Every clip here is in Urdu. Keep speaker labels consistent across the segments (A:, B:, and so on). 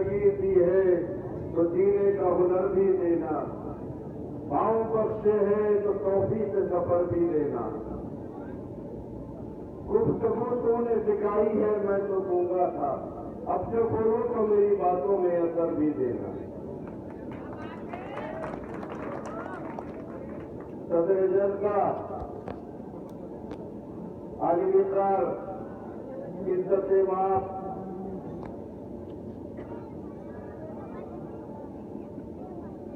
A: زندگی دی ہے تو جینے کا ہنر بھی دینا، پاؤں بخشے ہے تو توفیق سفر بھی دینا، گفتگو تو نے سکھائی ہے میں تو گونگا تھا، اب جو بولوں تو میری باتوں میں اثر بھی دینا۔ صدر جلسہ علی مقدار عزت مآب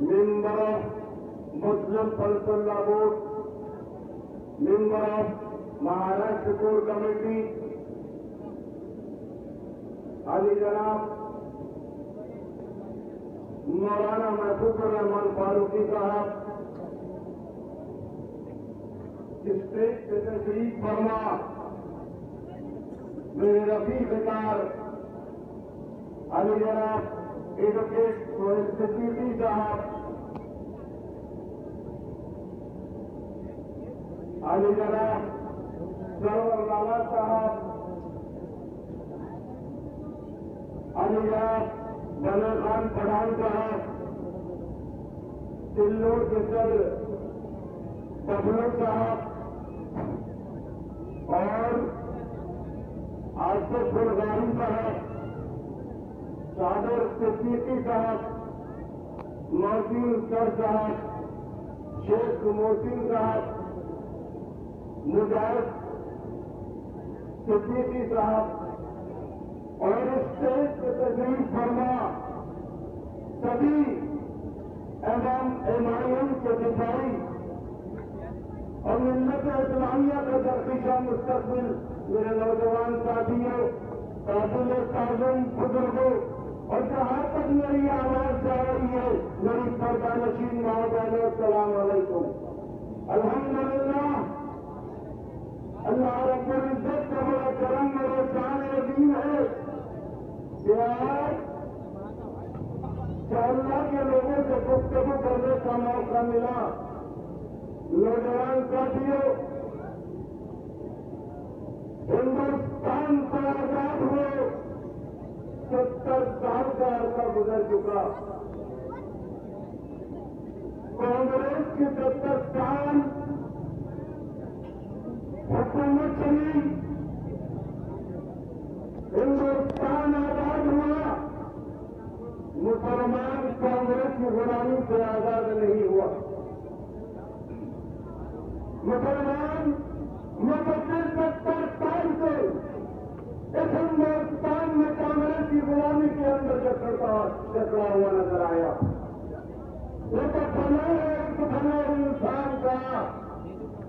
A: member of Muslim personal law board, member of Maharashtra core committee علی جناب مولانا محفوظ الرحمان فاروقی صاحب، اسٹیج سے تشریف فرما میرے رفیق کار علی جناب ایڈوکیٹ سہیل صدیقی صاحب، علی جناب سرور لالا صاحب، علی جناب بنا خان پٹھان صاحب، سلور کے صدر ببلو صاحب اور آصف الغاری صاحب، صادر صدیقی صاحب، محسن سر صاحب، شیخ محسن صاحب، مجاہد صدیقی صاحب اور اسٹیج پہ تشریف فرما سبھی ایم کے دفاعی اور ملت اسلامیہ کا درپیشہ مستقبل میرے نوجوان ساتھیوں، قابل تعظیم بزرگوں، اور جہاں تک میری آواز جا رہی ہے میری پردہ نشین ماں بہنوں، السلام علیکم۔ الحمدللہ اللہ رب العزت کا بڑا کرم اور شان عظیم ہے کہ آج اللہ کے لوگوں سے گفتگو کرنے کا موقع ملا۔ نوجوان ساتھیوں، ہندوستان سے آزاد ہوئے 70 سال کا عرصہ گزر چکا، کانگریس کی 70 سال حکومت چلی، ہندوستان آزاد ہوا، مسلمان کانگریس کی غلامی سے آزاد نہیں ہوا۔ مسلمان مقدس 70 سال سے اس ہندوستان میں کانگریس کی غلامی کے اندر چکرا ہوا نظر آیا۔ یہ تو بھلا ہے ایک بھلا انسان کا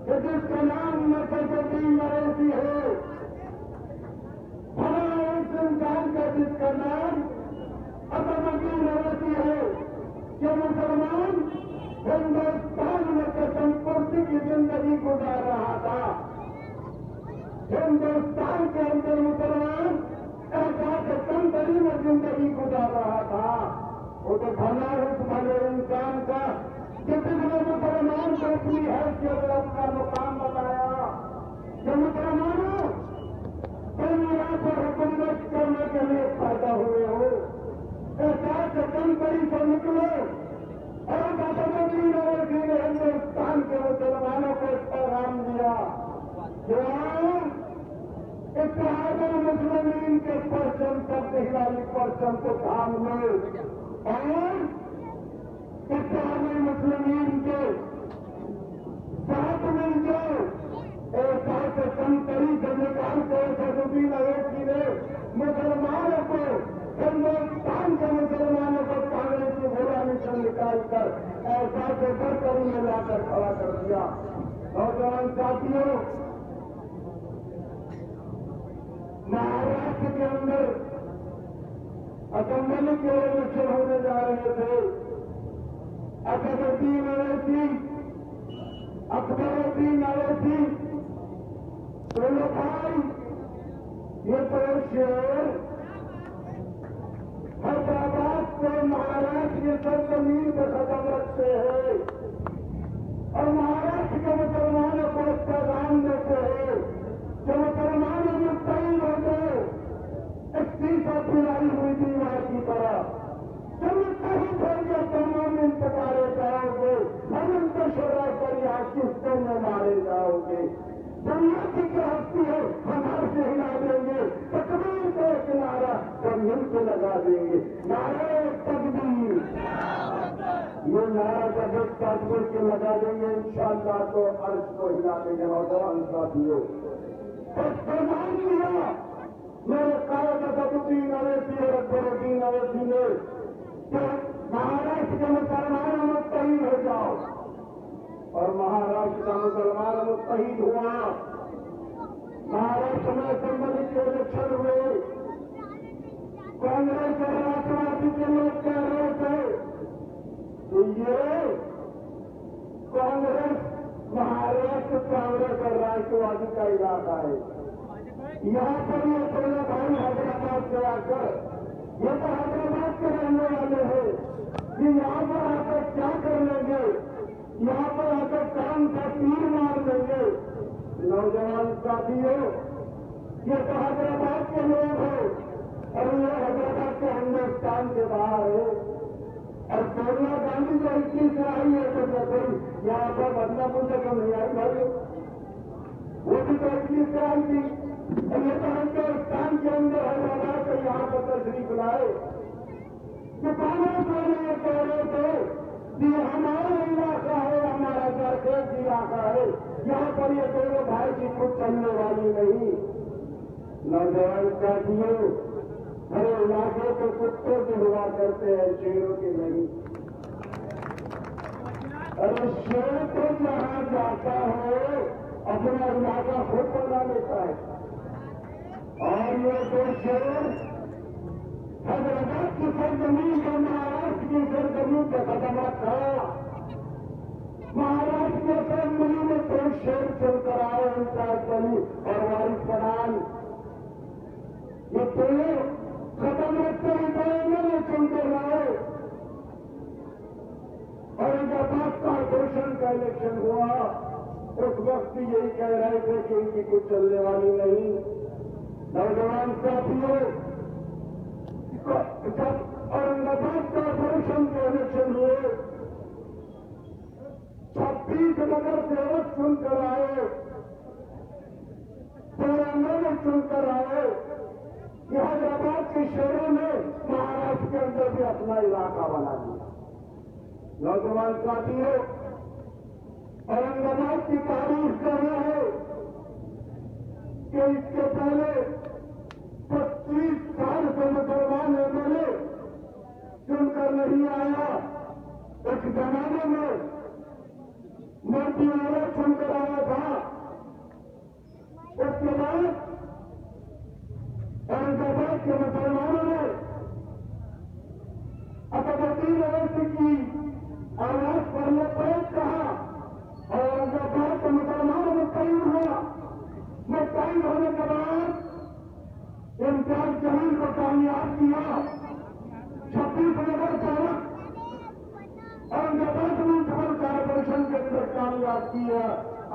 A: کہ جس کا نام نسبین اویسی ہو، بھلا اس انسان کا جس کا نام اسدالدین اویسی ہو، کہ مسلمان ہندوستان میں قسم پرسی کی زندگی گزار رہا تھا، ہندوستان کے اندر مسلمان احساس کمتری میں زندگی گزار رہا تھا۔ وہ تو بھلا اس بھلے انسان کا کہ جس نے مسلمان کو اپنی حیثیت اور اپنا مقام بتایا کہ مسلمانوں تم یہاں پر حکومت کرنے کے لیے پیدا ہوئے ہو، احساس کمتری سے نکلو۔ اور اسدالدین اویسی نے ہندوستان کے مسلمانوں کو ایک پیغام دیا کہ اتحاد المسلمین کے پرچم تک ہلالی پرچم کو تھام لو اور اتحاد المسلمین کے ساتھ مل جاؤ۔ احساس کمتری سے نکال کے اسدالدین اویسی نے مسلمانوں کو، ہندوستان کے مسلمانوں کو کانگریس کی غلامی سے نکال کر احساس برتری میں لا کر کھڑا کر دیا۔ نوجوان ساتھیوں، مہاراشٹر کے اندر اسمبلی کے الیکشن ہونے جا رہے تھے۔ اسدالدین اویسی، اکبر الدین اویسی دونوں بھائی، یہ تو شعر حیدرآباد سے مہاراشٹر کی سرزمین پہ قدم رکھتے ہیں اور مہاراشٹر کے مسلمانوں کو اس پیغام دیتے ہیں کہ مسلمانوں میں متحد ہو گئے، استعفا پھیلائی ہوئی دیوار کی طرح۔ لے جاؤ گے. دنیا کی کیا ہستی ہے ہم ہر سے ہلا دیں گے. تکبیر کا ایک نعرہ ہم مل کے لگا دیں گے. نعرہ تکبیر. یہ نعرہ جب ایک تکبیر کے لگا دیں گے انشاءاللہ تو عرش کو ہلا دیں گے. نوجوان ساتھیوں ایک فرمان دیا میرے قائد اسدالدین اویسی اور اکبر الدین اویسی نے کہ مہاراشٹر کے مسلمان متحد ہو جاؤ. اور مہاراشٹر کا مسلمان متحد ہوا. مہاراشٹر میں اسمبلی کے الیکشن ہوئے. کانگریس اور راشٹروادی کے لوگ کہہ رہے تھے کہ یہ کانگریس مہاراشٹر کانگریس اور راشٹروادی کا علاقہ ہے. یہاں پر یہ اپنے بھائی حیدرآباد سے آ کر یہ تو حیدرآباد کے رہنے والے ہیں کہ یہاں پر آ کر کیا کر لیں گے. یہاں پر آ کر کام کا تیر مار دیں گے. نوجوان ساتھیوں یہ تو حیدرآباد کے لوگ ہیں اور یہ حیدرآباد کے ہندوستان کے باہر ہے. اور سونیا گاندھی جو 21 سے آئی ہے تو جیسے یہاں پر بدلا پوجا کو نہیں آئی بھائی وہ بھی تو 21 سے آئی تھی. اور یہ تو ہندوستان کے اندر حیدرآباد سے یہاں پر تشریف لائے. کہ کانگریس والے یہ کہہ رہے تھے کہ ہمارا علاقہ ہے ہمارا درخت علاقہ ہے یہاں پر یہ دونوں بھائی کی کچھ چلنے والی نہیں. نوجوان ساتھیوں ہر علاقے کے کتوں کے ہوا کرتے ہیں شیروں کے نہیں. اور شیر کو جہاں جاتا ہے اپنا علاقہ خود بنا لیتا ہے. اور یہ تو شیر حیدرآباد کی سرزمین کو مہاراشٹر کی سرزمین کا قدم رکھا. مہاراشٹر کے اسمبلی میں کوئی شیر چل کر آئے انصاف علی اور وارث پٹھان یہ تو قدم رکھتے ہوئے میں چل کر آئے. اور حیدرآباد کارپوریشن کا الیکشن ہوا اس وقت یہی کہہ رہے تھے کہ ان کی کچھ چلنے والی نہیں. نوجوان ساتھیوں جب اورنگ آباد کارپوریشن کے الیکشن ہوئے 26 نگر سیوک چن کر آئے. 93 چن کر آئے. یہ حیدرآباد کے شہروں نے مہاراشٹر کے اندر بھی اپنا علاقہ بنا دیا. نوجوان ساتھیوں اورنگ آباد کی تاریخ کر رہے ہیں کہ اس کے پہلے 25 سال سے مسلمان ایم ایل اے چن کر نہیں آیا. ایک زمانے میں مورتی والا چن کر آیا تھا. اس کے بعد اورنگ آباد کے مسلمانوں نے اسدالدین اویسی کی آواز پر لبیک کہا اور اورنگ آباد کے مسلمانوں میں متحد ہوا. متحد ہونے کے بعد امتیاز جمیل کو کامیاب کیا. 26 نگر سیوک اورنگ آباد میونسپل کارپوریشن کے اندر کامیاب کیا.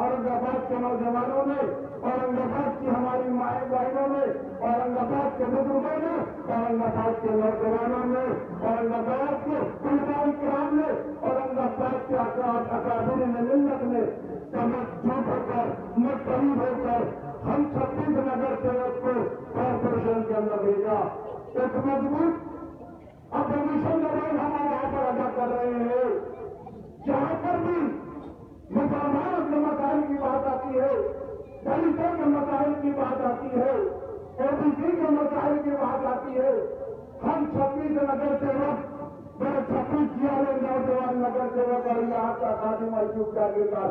A: اورنگ آباد کے نوجوانوں نے اورنگ آباد کی ہماری مائیں بہنوں نے اورنگ آباد کے بزرگوں نے اورنگ آباد کے نوجوانوں نے اورنگ آباد کے طلباء کرام نے اورنگ آباد کے اکابرین ملت نے جھوٹ ہو کر متحد ہو کر ہم 26 نگر سیوک کو کارپوریشن کے اندر بھیجا. ایک مضبوط اپوزیشن کا رول ہم یہاں پر ادا کر رہے ہیں. جہاں پر بھی مسلمانوں کے مسائل کی بات آتی ہے دلتوں کے مسائل کی بات آتی ہے او بی سی کے مسائل کی بات آتی ہے ہم 26 نگر سیوک 26 نوجوان نگر سیوک اور یہاں کا خادم ایوب جاگیردار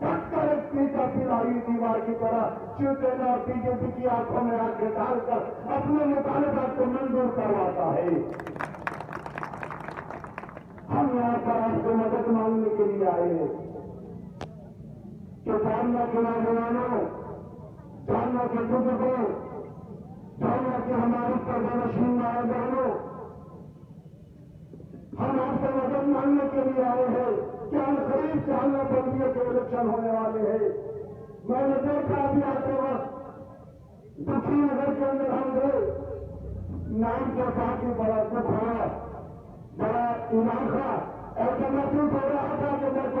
A: پٹ کر ایک پیچھا پھرائی دیوار کی طرح شیو سینا اور بی جے پی کی آنکھوں میں آنکھیں ڈال کر اپنے مطالبات کو منظور کرواتا ہے. ہم یہاں پر آپ سے مدد مانگنے کے لیے آئے ہیں کہ جاننا کے نوجوانوں جاننا کے بزرگوں جاننا کے ہماری پردنشین مائیں بہنوں ہم آپ سے مدد مانگنے کے لیے آئے ہیں کہ ہم قریب چاہنے بندیوں کے الیکشن ہونے والے ہیں. میں نے دیکھا ابھی آتے وقت دکھی نگر کے اندر ہم گئے نام کے ساتھ ہی بڑا دکھ ہوا بڑا علاقہ ایسا محسوس ہو رہا تھا کہ میں کو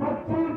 A: 25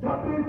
A: 26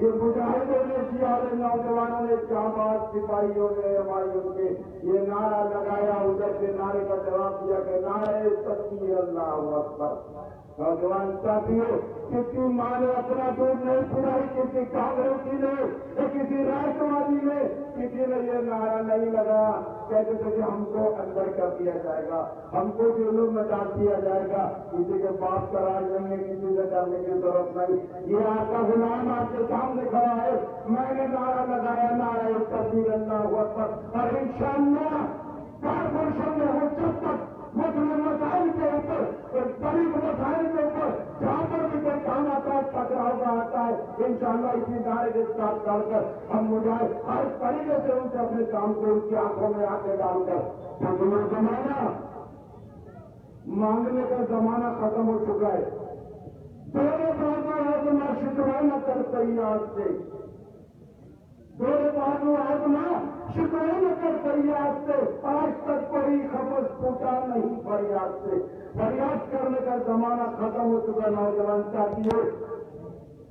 A: یہ مجاہدوں نے کیا اور نوجوانوں نے کیا بات سپاہیوں نے ہمارے کے یہ نعرہ لگایا، ادھر کے نعرے کا جواب دیا کہ نعرہ تکبیر اللہ اکبر۔ نوجوان ساتھیوں، کسی ماں نے اپنا دودھ نہیں پڑائی، کسی کانگریسی نے، کسی راشٹروادی نے، کسی نے یہ نعرہ نہیں لگایا کہتے تھے کہ ہم کو اندر کر دیا جائے گا، ہم کو جیلوں میں ڈال دیا جائے گا، کسی کے باپ کا راج نہیں ہے، کسی سے ڈرنے کی ضرورت نہیں۔ یہ آپ کا غلام آپ کے سامنے کھڑا ہے، میں نے نعرہ لگایا نعرہ تکبیر اللہ اکبر، اور انشاءاللہ کارپوریشن میں ہو جب تک مسلم مسائل کے اوپر، غریب مسائل کے اوپر جہاں پر بھی کوئی کام آتا ہے، ٹکراؤ کا آتا ہے، انشاءاللہ اسی دائرے کے ساتھ ڈال کر ہم مجاہد ہر طریقے سے ان سے اپنے کام کو ان کی آنکھوں میں آنکھیں ڈال کر زمانہ مانگنے کا زمانہ ختم ہو چکا ہے۔ دونوں بازو آزما شکرانہ کر سیاد سے، دونوں بازو آزما شکرانہ کر سیاد سے، آج تک کوئی خبر پھوٹا نہیں فریاد سے۔ فریاد کرنے کا زمانہ ختم ہو چکا نوجوان ساتھیوں،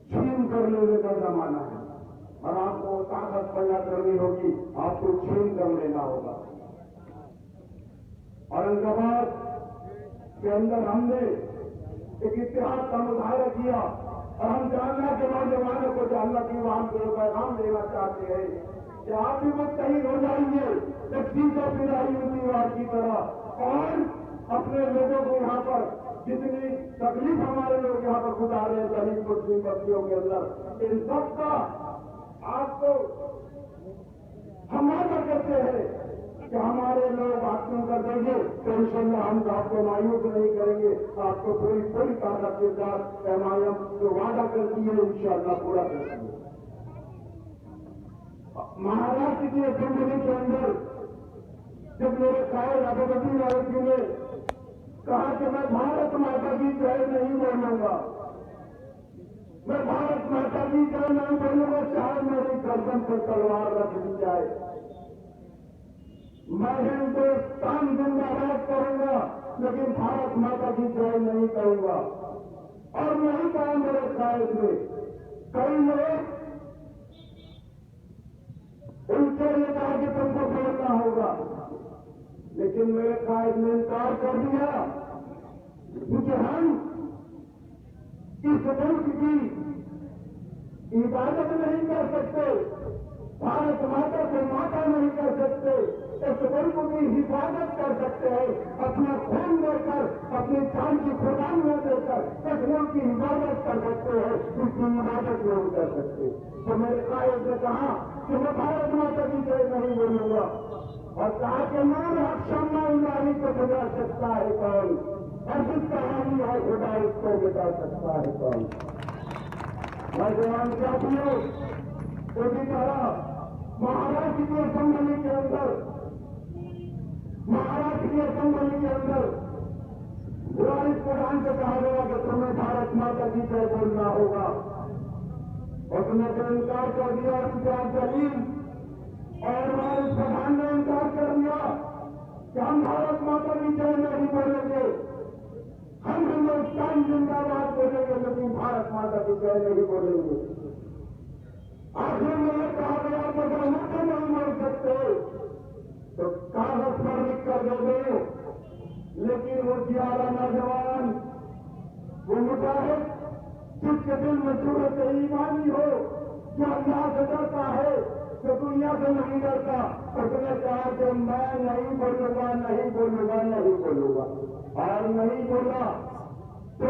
A: چھین کر لینے کا زمانہ ہے، اور آپ کو طاقت پیدا کرنی ہوگی، آپ کو چھین کر لینا ہوگا۔ اورنگ کے اندر ہم نے ایک اتحاد کا مظاہرہ کیا، اور ہم جاننا کے نوجوانوں کو جو اللہ کی وہاں کو پیغام دینا چاہتے ہیں کہ آپ بھی متحد ہو جائیں گے ایک سیدھا پڑائی امیدوار کی طرح، اور اپنے لوگوں کو یہاں پر جتنی تکلیف ہمارے لوگ یہاں پر گزارے ہیں غریب مسلم بستیوں کے اندر، ان سب کا آپ کو ہم وعدہ کرتے ہیں کہ ہمارے لوگ آپ کیوں کر دیں گے تو انشاءاللہ ہم آپ کو مایوس نہیں کریں گے، آپ کو پوری طاقت کے ساتھ ہم جو وعدہ کرتی ہے انشاءاللہ پورا کرتی ہے۔ مہاراشٹر کی اسمبلی کے اندر جب میرے قائد ابوبکر والے جی نے کہا کہ میں بھارت ماتا کی جے نہیں بولوں گا، میں بھارت ماتا کی جے نہیں بولوں گا، چاہے میری گردن پر تلوار رکھ دی جائے، میں ہندوستان زندہ باد کروں گا لیکن بھارت ماتا کی جے نہیں کروں گا۔ اور نہیں کہا میرے قائد نے، کئی لوگ ان سے یہ کہا کہ تم کو بولنا ہوگا، لیکن میرے قائد نے انکار کر دیا، کیونکہ ہم اس ملک کی عبادت نہیں کر سکتے، بھارت ماتا کو ماتا نہیں کر سکتے، اس ملک کی حفاظت کر سکتے ہیں، اپنا خون دے کر، اپنی جان کی قربانیاں دے کر اس ملک کی حفاظت کر سکتے ہیں، اس کی عبادت نہیں کر سکتے۔ تو میرے قائد نے کہا کہ میں بھارت ماتا کی جے نہیں بولوں گا، اور کہا کہ نام شمع الہی کو بجا سکتا ہے کون، اور جس کا حامی ہے خدا اس کو بتا سکتا ہے کون۔ نوجوان ساتھیوں، اسی طرح مہاراشٹر کی اسمبلی کے اندر وارث پردھان سے کہا گیا کہ تمہیں بھارت ماتا کی جے بولنا ہوگا، اس نے تو انکار کر دیا، امتیاز جلیل اور وارث پردھان نے انکار کر دیا کہ ہم بھارت ماتا کی جے نہیں بولیں گے، ہم ہندوستان زندہ باد بولیں گے لیکن بھارت ماتا کی جے نہیں بولیں گے۔ آخر میں یہ کہا گیا کہ اگر ہم سے نہیں بول سکتے تو کاغذ پر لکھ کر دے دیں، لیکن وہ زیادہ نوجوان، وہ مجاہد جس کے دل میں صورت ایمانی ہو، جو اللہ سے ڈرتا ہے، جو دنیا سے نہیں ڈرتا، اس نے کہا کہ میں نہیں بولوں گا، نہیں بولوں گا، نہیں بولوں گا، اور نہیں بولا تو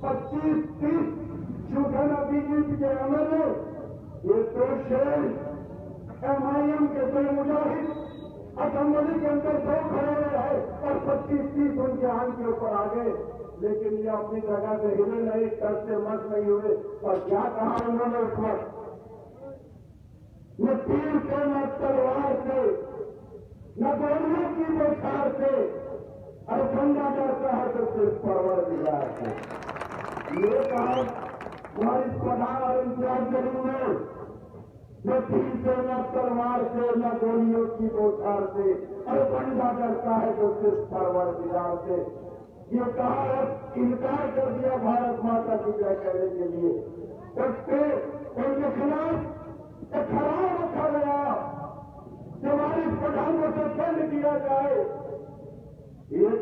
A: 25-30 شیوسینا بی جے پی کے عمل میں یہ دو شیر ایم آئی ایم کے دو مجاہد اسمبلی کے اندر دو کھڑے ہوئے ہیں اور 25-30 ان کے آن کے اوپر آ گئے، لیکن یہ اپنی جگہ سے ہلے نہیں، ڈر سے مت نہیں ہوئے، اور کیا کہا انہوں نے اس وقت، نہ تیر سے نہ تلوار سے نہ گولیوں کی بوچھار سے، اور بندہ ڈرتا ہے تو صرف پروردگار سے۔ یہ کہا وارث پردھان اور امتیاز جلیل نے، نہ تیر سے نہ تلوار سے نہ گولیوں کی بوچھار سے، اور بندہ ڈرتا ہے تو صرف پروردگار سے۔ یہ کہا اور انکار کر دیا بھارت ماتا کی جے کہنے کے لیے، اس پہ ان کے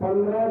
A: 15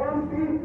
A: 29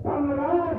A: 15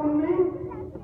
A: 19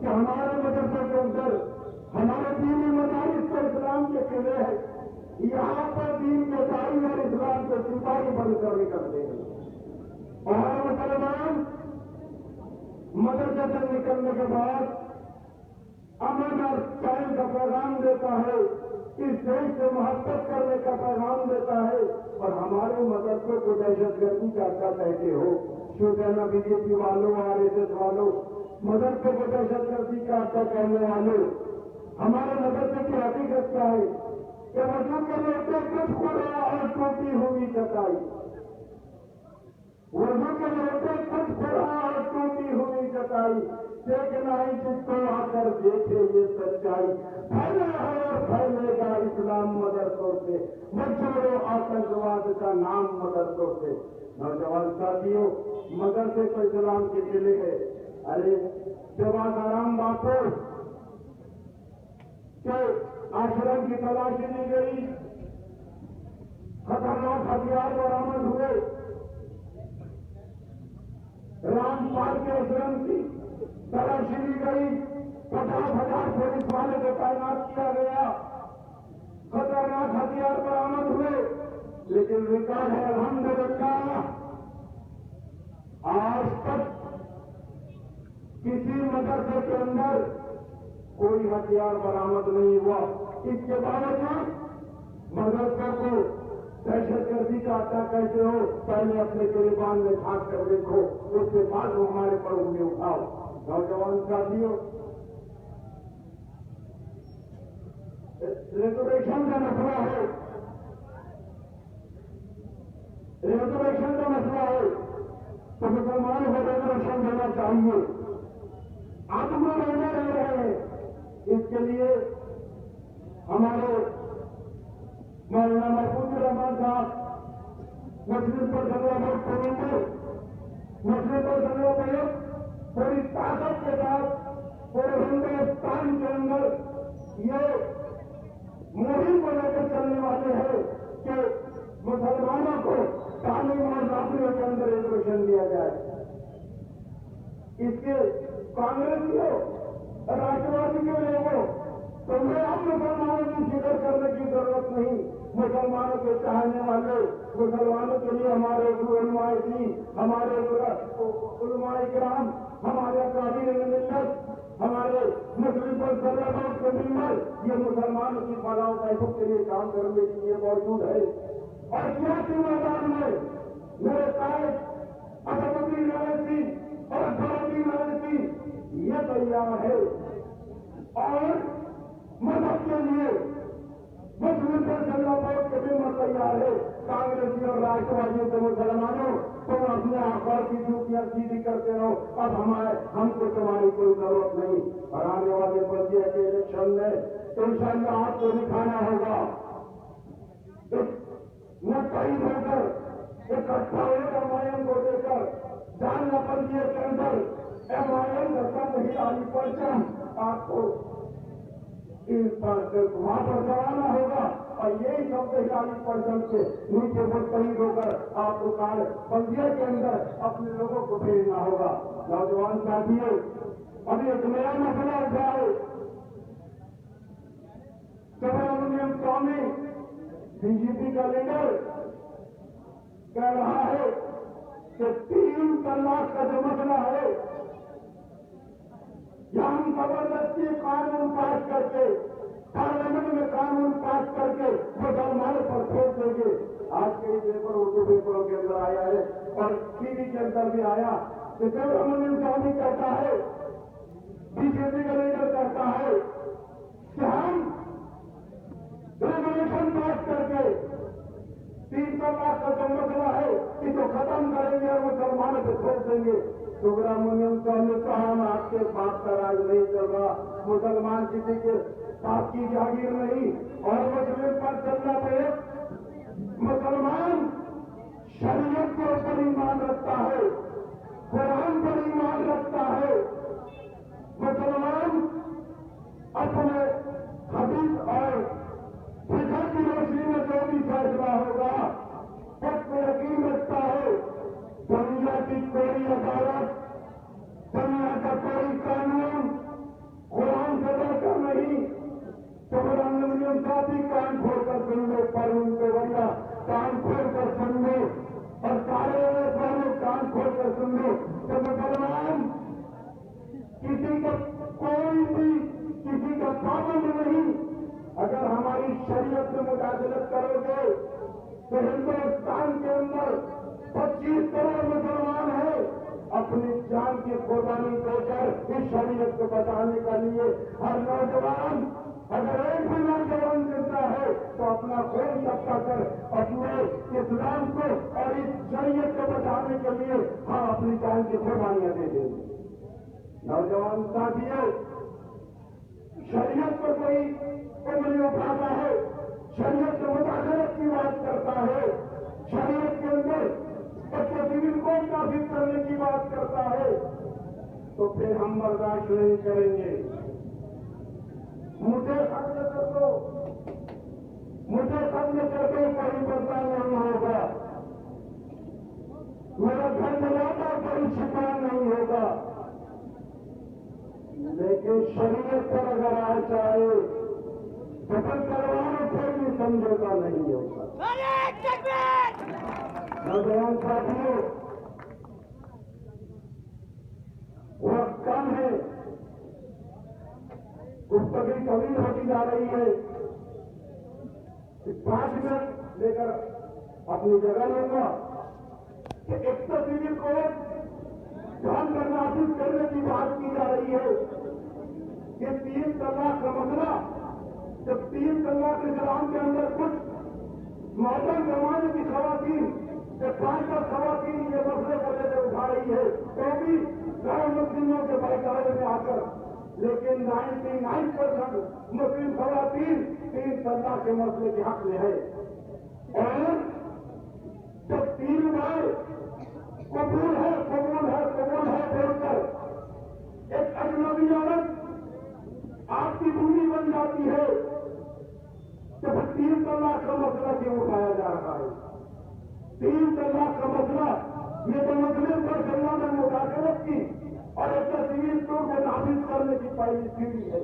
A: کہ ہمارے مدرسے کے اندر ہمارے دینی مدارس کو اسلام کے قلعے ہیں، یہاں پر دین کے دائی اور اسلام کے سپاہی بن کر نکلتے ہیں، اور مسلمان مدرسے سے نکلنے کے بعد امن اور چین کا پیغام دیتا ہے، اس دیش سے محبت کرنے کا پیغام دیتا ہے، اور ہمارے مدرسے کو دہشت گردی کا کیا کہتے ہو؟ شیوسینا بی جے پی والوں، آر ایس ایس والوں، مدرسے کو دہشت گردی کا کیا کہنے والوں، ہمارے مدرسے کی حقیقت کیا ہے کہ وضو کے لوٹے کچھ کھلا اور ٹوٹی ہوئی چٹائی، وضو کے لوٹے کچھ کھلا اور ٹوٹی ہوئی چٹائی، دیکھنا ہی جس کو آ کر دیکھے یہ سچائی، پھیلا ہے اور پھیلے گا اسلام مدرسوں سے، مچھرو آتنکواد کا نام مدرسوں سے۔ نوجوان ساتھیوں، مدرسے کو اسلام کے قلعے ہے۔ ارے جب آسارام باپو کہ آشرم کی تلاشی لی گئی، خطرناک ہتھیار برآمد ہوئے، رام پال کے آشرم کی تلاشی لی گئی، 50,000 پولیس والے کو تعینات کیا گیا، خطرناک ہتھیار برآمد ہوئے، لیکن ریکارڈ ہے الحمدللہ آج تک کسی مدرسے کے اندر کوئی ہتھیار برآمد نہیں ہوا۔ اس کے باوجود مدرسہ کو دہشت گردی کا عطا کہتے ہو، پہلے اپنے گریبان میں جھانک کر دیکھو، اس کے بعد وہ ہمارے پر انگلی اٹھاؤ۔ نوجوان ساتھیوں، ریزرویشن کا مسئلہ ہے، ریزرویشن کا مسئلہ ہے تو مسلمانوں کو ریزرویشن دینا چاہیے۔ آپ لوگ رہنے رہ رہے ہیں، اس کے لیے ہمارے مولانا محفوظ الرحمان صاحب مسلم پر جگہ بہت پڑھیں، مسلم پر جگہ پہ پوری طاقت کے ساتھ پورے ہندوستان کے اندر یہ مہم کو لے کر چلنے والے ہیں کہ مسلمانوں کو تعلیم اور نوکریوں کے اندر ریزرویشن دیا جائے۔ اس کے کانگریسیوں، راشٹروادی کے لوگوں، تمہیں اب مسلمانوں کی فکر کرنے کی ضرورت نہیں۔ مسلمانوں کے چاہنے والے، مسلمانوں کے لیے ہمارے علماء دین، ہمارے علماء کرام، ہمارے اکابر ملت، ہمارے مسلم پر صلوات کے ممبر، یہ مسلمانوں کی فلاح و بہبود کے لیے کام کرنے کے لیے موجود ہے۔ اور سیاسی میدان میں میرے قائد اسدالدین اویسی اور اکبرالدین اویسی یہ تیار ہے، اور مذہب کے لیے مسلم پر صلوات کے ممبر تیار ہے۔ کانگریسی اور راشٹروادیوں کے مسلمانوں، تم اپنے آخر کی ڈیوٹیاں سیدھی کرتے رہو، اب ہم کو تمہاری کوئی ضرورت نہیں۔ اور آنے والے بلدیہ کے الیکشن میں انشاءاللہ آپ کو دکھانا ہوگا، متحد ہو کر اکٹھا ہو کر ایم آئی ایم کو دے کر جاننا بلدیہ کے اندر ایم آئی ایم کا سب ہلالی پرچم آپ کو وہاں پر چڑھانا ہوگا، اور یہی سب ہلالی پرچم کے نیچے متحد ہو کر آپ کو بلدیہ کے اندر اپنے لوگوں کو بھیجنا ہوگا۔ نوجوان ساتھیوں، ابھی ایک نیا مسئلہ اٹھا ہے، سبرامنیم سوامی بی جے پی کا لیڈر کہہ رہا ہے کہ 3 طلاق کا جو مسئلہ ہے، یا ہم زبردستی قانون پاس کر کے پارلیمنٹ میں قانون پاس کر کے مسلمانوں پر تھوپ دیں گے۔ آج کئی پیپر اردو پیپروں کے اندر آیا ہے اور ٹی وی کے اندر بھی آیا کہ سبرامنیم سوامی کہتا ہے، بی جے پی کا لیڈر کہتا ہے کہ ہم ریزولوشن پاس کر کے 3 طلاق کا جو مسئلہ ہے اس کو ختم کریں گے اور مسلمانوں پہ تھوپ دیں گے۔ سبرامنیم سوامی نے کہا ہم آپ کے باپ کا راج نہیں چل رہا، مسلمان کسی کے باپ کی جاگیر نہیں، اور مسلم پر چلنا پہ مسلمان شریعت کے اوپر ایمان رکھتا ہے، قرآن پر ایمان رکھتا ہے، مسلمان اپنے حدیث اور فقہ کی روشنی میں جو بھی فیصلہ ہوگا اس پہ یقین رکھتا ہے۔ دنیا کی کوئی عدالت، دنیا کا کوئی قانون کان کھول کر سن لو اور سارے والے کان کھول کر سن لو کہ مسلمان کسی کا کوئی بھی کسی کا پابند نہیں. اگر ہماری شریعت سے مداخلت کرو گے تو ہندوستان کے اندر 25 کروڑ مسلمان ہیں. اپنی جان کی قربانی دے کر اس شریعت کو بچانے کے لیے ہر نوجوان اگر ایک بھی نوجوان ملتا ہے تو اپنا خون دبا کر اپنے اسلام کو اور اس شریعت کو بچانے کے لیے ہم اپنی جان کی قربانیاں دے دیں گے. نوجوان ساتھیوں، شریعت کو کوئی انگلی اٹھاتا ہے، شریعت سے مداخلت کی بات کرتا ہے، شریعت کے اندر بچے سول کوڈ نافذ کرنے کی بات کرتا ہے تو پھر ہم برداشت نہیں کریں گے. مجھے قتل کر دو، مجھے قتل کر دو، کوئی بدلا نہیں ہوگا. میرا گھر جلا دو، کوئی شکایت نہیں ہوگا. لیکن شریعت پر اگر آ جائے قتل کروانے سے بھی سمجھوتا نہیں ہوگا. نوجوان ساتھیوں، وقت کم ہے، گفتگو طویل ہوتی جا رہی ہے. 5 منٹ لے کر اپنی جگہ لوں گا کہ ایک تو سول کوڈ جان کر نافذ کرنے کی بات کی جا رہی ہے. یہ 3 طلاق کا مسئلہ جب 3 طلاق اسلام کے اندر کچھ ماڈرن زمانے کی خواتین جب 5 خواتین یہ مسئلے کو لے کر اٹھا رہی ہے تو بھی غیر مسلموں کے بہکاوے میں آ کر، لیکن 99% مسلم خواتین 3 طلاق کے مسئلے کے حق میں ہے. اور جب 3 بار قبول ہے قبول ہے قبول ہے بول کر ایک اجنبی عورت آپ کی بیوی بن جاتی ہے تو پھر 3 طلاق کا مسئلہ کیوں اٹھایا جا رہا ہے؟ 3 طلاق کا مسئلہ یہ تو مسلم پر اللہ نے مداخلت کی اور ایک سول کوڈ کو نافذ کرنے کی پہلی سیڑھی ہے.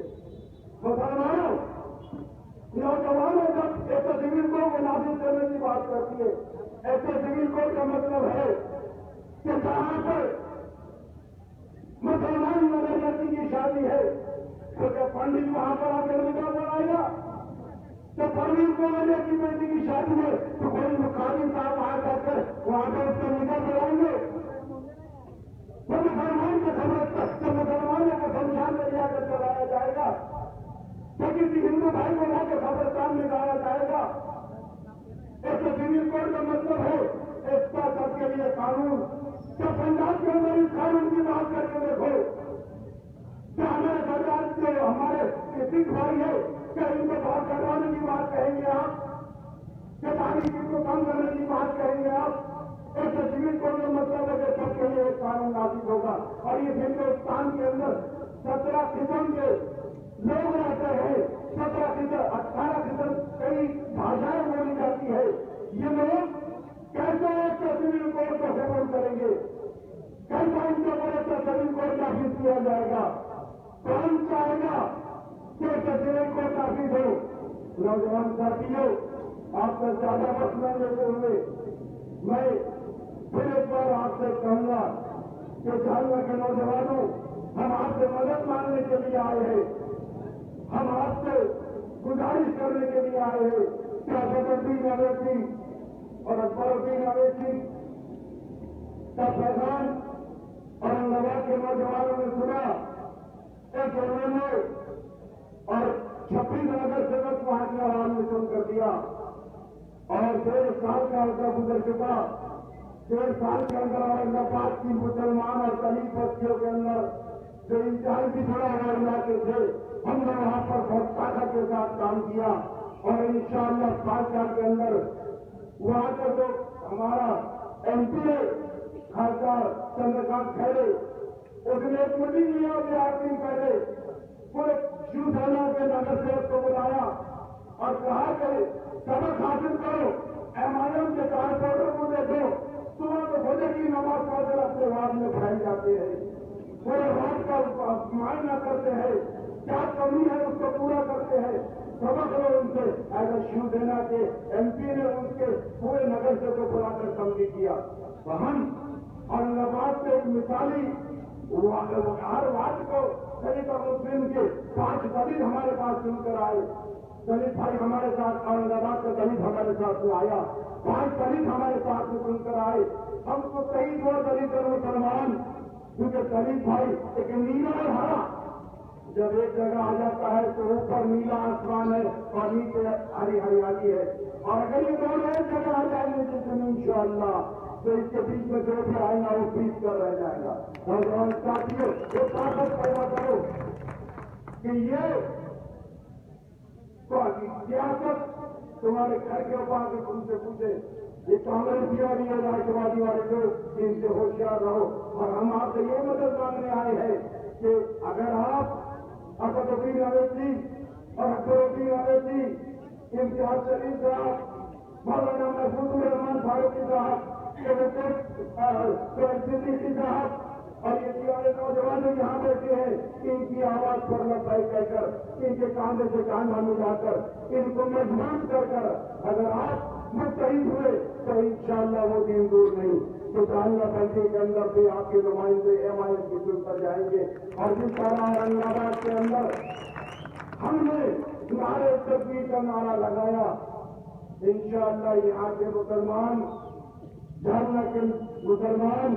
A: مسلمانوں، نوجوانوں جب ایک سول کوڈ کو نافذ کرنے کی بات کرتی ہے، ایسے سول کوڈ کا مطلب ہے کہ جہاں پر مسلمان لڑکی کی شادی ہے تو کیا پنڈت وہاں پر آ کر نکاح پڑھائے گا؟ تو پروین کومل کی بیٹی کی شادی ہے تو کوئی مقامی صاحب وہاں جا کر وہاں پر اس کا نکاح پڑھائیں گے؟ وہ مسلمان کو سمجھتا تو مسلمانوں کو سمجھا کر لیا کر چلایا جائے گا تو کسی ہندو بھائی کو لا کے قبرستان میں لایا جائے گا. ایسے سول کوڈ کا مطلب ہے ایکتا سب کے لیے قانون. تو پنجاب کے اندر اس قانون کی بات کر کے دیکھو کہ ہمارے سرکار کے ہمارے سکھ بھائی ہے کہ ان کو بات کروانے کی بات کہیں گے آپ، کہ تاریخ کو کم کرنے کی بات کہیں گے آپ. ایسے سول کوڈ کا مطلب ہے کہ سب کے لیے ایک قانون نافذ ہوگا. اور یہ ہندوستان کے اندر 17 قسم کے لوگ رہتے ہیں، 17 قسم 18 قسم کئی بھاشائیں بولی جاتی ہے. یہ لوگ کیسے ایک سول کوڈ کو فالو کریں گے؟ کیسا ان کے اوپر ایک سول کوڈ نافذ کیا جائے گا؟ کون چاہے گا کہ سول کوڈ نافذ ہو؟ نوجوان ساتھیوں، آپ کا زیادہ وقت نہ لیتے ہوئے میں پھر ایک بار آپ سے کہوں گا کہ جانور کے نوجوانوں، ہم آپ سے مدد مانگنے کے لیے آئے ہیں، ہم آپ سے گزارش کرنے کے لیے آئے ہیں کہ اسد الدین اویسی اور اکبر الدین اویسی کا پیغام اور نواز کے نوجوانوں نے سنا. ایک انہوں نے اور 26 اگست سے بس وہاں کی عوام نے سن کر دیا اور 1.5 سال کا عرصہ گزر چکا. 1.5 سال کے اندر اورنگ آباد کی مسلمان اور دلت بستیوں کے اندر جو انتہائی پچھڑا ہوا علاقے تھے، ہم نے وہاں پر بہت طاقت کے ساتھ کام کیا اور انشاءاللہ 5 سال کے اندر وہاں کا جو ہمارا ایم پی ہے خاصدار چندرکانت کھیڑے، اس نے ایک میٹنگ لیا 8 دن پہلے، پورے شیو سینا کے نگر سیوک کو بلایا اور کہا کہ سبق حاصل کرو، MIM کے ٹرانسپورٹر کو دیکھو، صبح کو فجر کی نماز پڑھ کر اپنے وارڈ میں پھیل جاتے ہیں، پورے وارڈ کا معائنہ کرتے ہیں، کیا کمی ہے اس کو پورا کرتے ہیں. سبق لو ان سے. اگر شیو سینا کے MP نے ان کے پورے بندی کیا تو ہم اورنگ سے ایک مثالی ہر واد کو دلت اور مسلم کے 5 دلت ہمارے پاس سن کر آئے. دلت بھائی ہمارے ساتھ اورنگ آباد کا دلت ہمارے ساتھ میں آیا, 5 دلت ہمارے ساتھ میں سن کر آئے. ہم کو کئی 2 دلت اور مسلمان, کیونکہ دلت بھائی ایک نیلا اور ہرا, جب ایک جگہ آ جاتا ہے تو اوپر نیلا آسمان ہے اور نیچے ہری ہریالی ہے. اور اگر یہ دونوں ایک جگہ آ جائیں گے جس میں انشاءاللہ تو اس کے بیچ میں جو بھی آئے گا وہ پیس کر رہ جائے گا. اور ساتھیوں یہ طاقت پیدا کرو کہ یہ سیاست تمہارے گھر کے اوپر تم سے پوچھے, یہ کانگریسی والی ہے راشٹر وادی والے لوگ, ان سے ہوشیار رہو. اور ہم آپ سے یہ مدد مانگنے آئے ہیں کہ اگر آپ اسدالدین اویسی اور اکبرالدین اویسی, امتیاز شریف صاحب, مولانا محفوظ الرحمان فاروقی صاحب, صدیقی صاحب اور یہ سارے نوجوان یہاں بیٹھے ہیں, ان کی آواز پر لبیک کہہ کر, ان کے کاندھے سے کاندھا ملا کر, ان کو مضبوط کر اگر آپ متحد ہوئے تو انشاءاللہ وہ دن دور نہیں. تو جامعہ بندی کے اندر بھی آپ کے نمائندے ایم آئی ایس کی چن کر جائیں گے. اور جس طرح اورنگ آباد کے اندر ہم نے نعرے تکبیر کا نعرہ لگایا, انشاءاللہ یہاں کے مسلمان, جامعہ کے مسلمان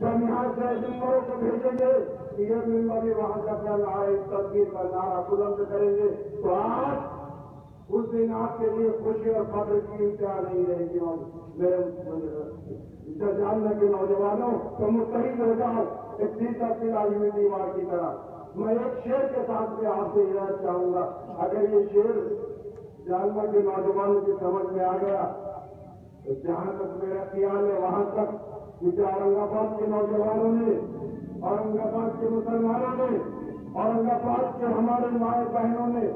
A: جب یہاں سے ممبروں کو بھیجیں گے, یہ ممبر بھی وہاں سے اپنا نعرہ تکبیر کا نعرہ بلند کریں گے. تو آج اس دن آپ کے لیے خوشی اور فخر کی انتہا نہیں رہے گی. میرے جاننے کے نوجوانوں تو متحد ہو جاؤ ایک سیدھا عالمی دیوار کی طرح. میں ایک شعر کے ساتھ میں آپ سے ہدایت چاہوں گا, اگر یہ شعر جاننے کے نوجوانوں کی سمجھ میں آ گیا تو جہاں تک میرا خیال ہے وہاں تک کیونکہ اورنگ آباد کے نوجوانوں نے, اورنگ آباد کے مسلمانوں نے, اورنگ آباد کے ہمارے مائیں بہنوں نے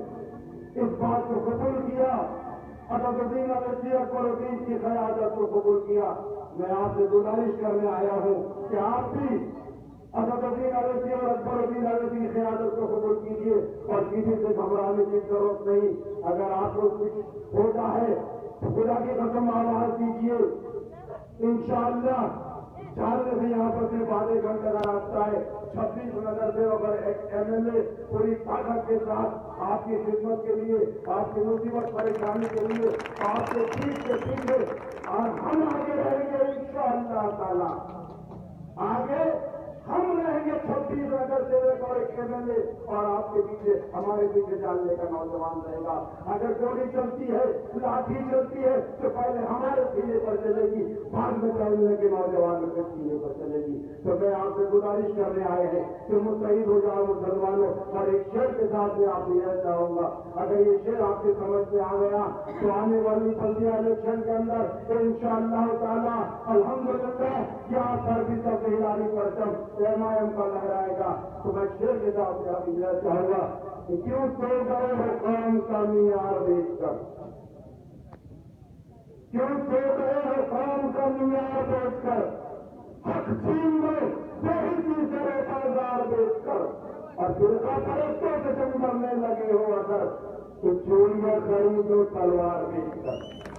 A: اس بات کو قبول کیا, اسدالدین اویسی اکبرالدین کی قیادت کو قبول کیا. میں آپ سے گزارش کرنے آیا ہوں کہ آپ بھی اسدالدین اویسی اور اکبرالدین اویسی کی قیادت کو قبول کیجیے اور کسی سے گھبرانے کی ضرورت نہیں. اگر آپ کو کچھ ہوتا ہے تو خدا کی قسم آواز دیجیے, انشاءاللہ جاننے سے یہاں پر صرف آدھے گھنٹے کا راستہ ہے. 26 نگر سے اگر ایک ایم ایل اے پوری طاقت کے ساتھ آپ کی خدمت کے لیے, آپ کی مصیبت پریشانی کے لیے آپ کے پیچھے اور ہم آگے رہیں گے انشاءاللہ تعالی. آگے ہم رہیں گے 26 نگر سے اور ایک ایم ایل اے, اور آپ کے پیچھے ہمارے پیچھے چلنے کا نوجوان رہے گا. اگر گولی چلتی ہے, لاٹھی چلتی ہے تو پہلے ہمارے سینے پر چلے گی, بعد میں چلنے کے نوجوان کے سینے پر چلے گی. تو میں آپ سے گزارش کرنے آئے ہیں کہ متحد ہو جاؤ مسلمانوں. اور ایک شعر کے ساتھ میں آپ یہ چاہوں گا, اگر یہ شعر آپ کی سمجھ میں آ گیا تو آنے والی بلدیہ الیکشن کے اندر انشاءاللہ تعالی الحمدللہ یہاں پر بھی سب ہلاری پرچم ایم آئی ایم کا لہرائے گا. تو میں شعر کے ساتھ میں آپ یہ چاہوں گا کہ کیوں سو گئے ہو قوم کا معیار دیکھ کر, کیوں سو گئے ہو قوم کا معیار دیکھ کر, حق چھین میں صحیح کی سرے بازار دیکھ کر, اور فرقہ پرستوں سے تم مرنے لگے ہو اگر تو چوریاں خریدو تلوار بیچ کر.